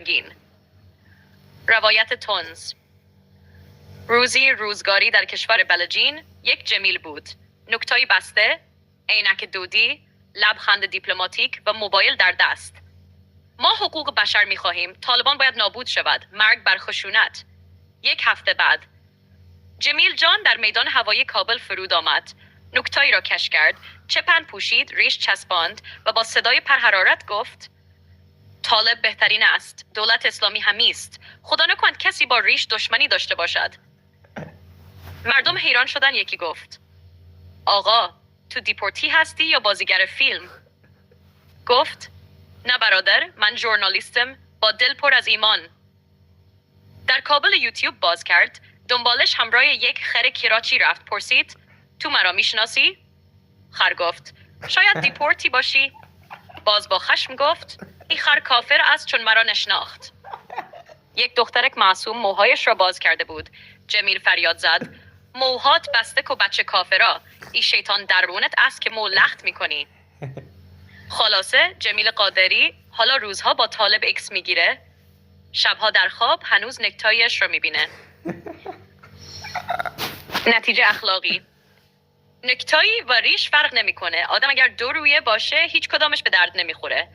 رنگین. روایت طنز. روزی روزگاری در کشور بلژین یک جمیل بود. نوک‌تای بسته، عینک دودی، لبخند دیپلماتیک و موبایل در دست. ما حقوق بشر می‌خواهیم. طالبان باید نابود شود. مرگ بر خشونت. یک هفته بعد جمیل جان در میدان هوایی کابل فرود آمد. نوک‌تایی را کش کرد، چپن پوشید، ریش چسباند و با صدای پرحرارت گفت: طالب بهترین است. دولت اسلامی همی است. خدا نکند کسی با ریش دشمنی داشته باشد. مردم حیران شدن. یکی گفت: آقا، تو دیپورتی هستی یا بازیگر فیلم؟ گفت: نه برادر، من ژورنالیستم با دل پر از ایمان. در کابل یوتیوب باز کرد. دنبالش همراه یک خر کراچی رفت. پرسید: تو مرا میشناسی؟ خر گفت: شاید دیپورتی باشی. باز با خشم گفت: این خر کافر است چون مرا نشناخت. یک دخترک معصوم موهایش را باز کرده بود. جمیل فریاد زد: موهات بسته کو بچه کافرا. این شیطان درونت است که مو لخت میکنی. خلاصه جمیل قادری حالا روزها با طالب ایکس میگیره، شبها در خواب هنوز نکتایش رو میبینه. نتیجه اخلاقی: نکتایی و ریش فرق نمیکنه. آدم اگر دو رویه باشه هیچ کدامش به درد نمیخوره.